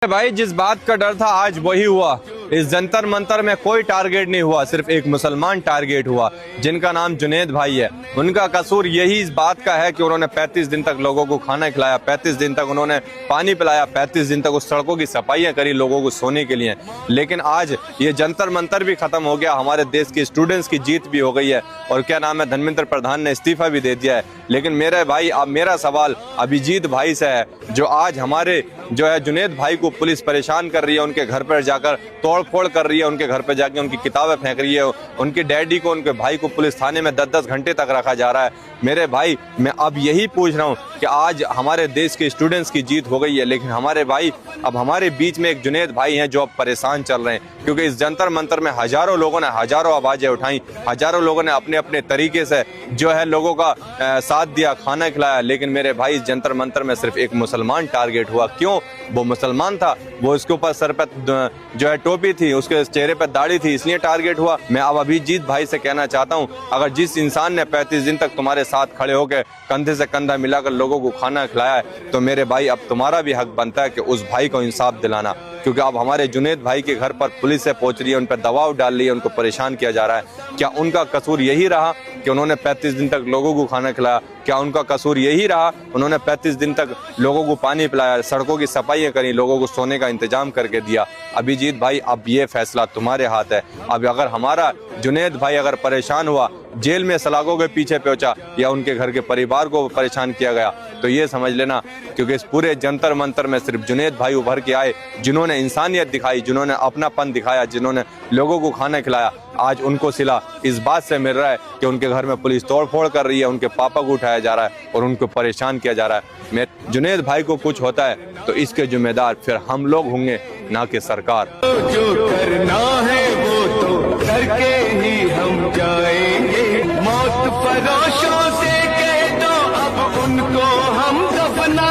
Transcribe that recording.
भाई जिस बात का डर था आज वही हुआ। इस जंतर मंतर में कोई टारगेट नहीं हुआ, सिर्फ एक मुसलमान टारगेट हुआ जिनका नाम जुनेद भाई है। उनका कसूर यही इस बात का है कि उन्होंने 35 दिन तक लोगों को खाना खिलाया, 35 दिन तक उन्होंने पानी पिलाया, 35 दिन तक उस सड़कों की सफाइयां करी लोगों को सोने के लिए। लेकिन आज ये जंतर मंतर भी खत्म हो गया, हमारे देश के स्टूडेंट्स की जीत भी हो गई है और क्या नाम है, धर्मेंद्र प्रधान ने इस्तीफा भी दे दिया है। लेकिन मेरे भाई अब मेरा सवाल अभिजीत भाई से है, जो आज हमारे जो है जुनेद भाई को पुलिस परेशान कर रही है, उनके घर पर जाकर तोड़ फोड़ कर रही है, उनके घर पर जाकर उनकी किताबें फेंक रही है, उनके डैडी को, उनके भाई को पुलिस थाने में 10-10 घंटे तक रखा जा रहा है। मेरे भाई मैं अब यही पूछ रहा हूँ कि आज हमारे देश के स्टूडेंट्स की जीत हो गई है, लेकिन हमारे भाई अब हमारे बीच में एक जुनेद भाई हैं जो अब परेशान चल रहे हैं, क्योंकि इस जंतर मंतर में हजारों लोगों ने हजारों आवाजें उठाई, हजारों लोगों ने अपने अपने तरीके से जो है लोगों का साथ दिया, खाना खिलाया। लेकिन मेरे भाई इस जंतर मंतर में सिर्फ एक मुसलमान टारगेट हुआ। क्यों? वो मुसलमान था, वो इसके ऊपर सर पे जो है टोपी थी, उसके चेहरे पे दाढ़ी थी, इसलिए टारगेट हुआ। मैं अब अभिजीत भाई से कहना चाहता हूं, अगर जिस इंसान ने 35 दिन तक तुम्हारे साथ खड़े होकर कंधे से कंधा मिलाकर लोगों को खाना खिलाया है, तो मेरे भाई अब तुम्हारा भी हक बनता है कि उस भाई को इंसाफ दिलाना, क्योंकि अब हमारे जुनेद भाई के घर पर पुलिस से पहुंच रही है, उन पर दबाव डाल रही है, उनको परेशान किया जा रहा है। क्या उनका कसूर यही रहा कि उन्होंने 35 दिन तक लोगों को खाना खिलाया? क्या उनका कसूर यही रहा उन्होंने 35 दिन तक लोगों को पानी पिलाया, सड़कों की सफाइयां करी, लोगों को सोने का इंतजाम करके दिया? अभिजीत भाई अब ये फैसला तुम्हारे हाथ है। अब अगर हमारा जुनेद भाई अगर परेशान हुआ, जेल में सलाखों के पीछे पहुंचा या उनके घर के परिवार को परेशान किया गया, तो ये समझ लेना, क्योंकि इस पूरे जंतर मंतर में सिर्फ जुनेद भाई उभर के आए, जिन्होंने इंसानियत दिखाई, जिन्होंने अपनापन दिखाया, जिन्होंने लोगों को खाना खिलाया। आज उनको सिला इस बात से मिल रहा है कि उनके घर में पुलिस तोड़फोड़ कर रही है, उनके पापा को उठाया जा रहा है और उनको परेशान किया जा रहा है। मैं जुनेद भाई को कुछ होता है तो इसके जिम्मेदार फिर हम लोग होंगे, ना कि सरकार। जो करना है वो तो करके ही हम जाएंगे, मौत फरोशों से कह दो अब उनको हम दफना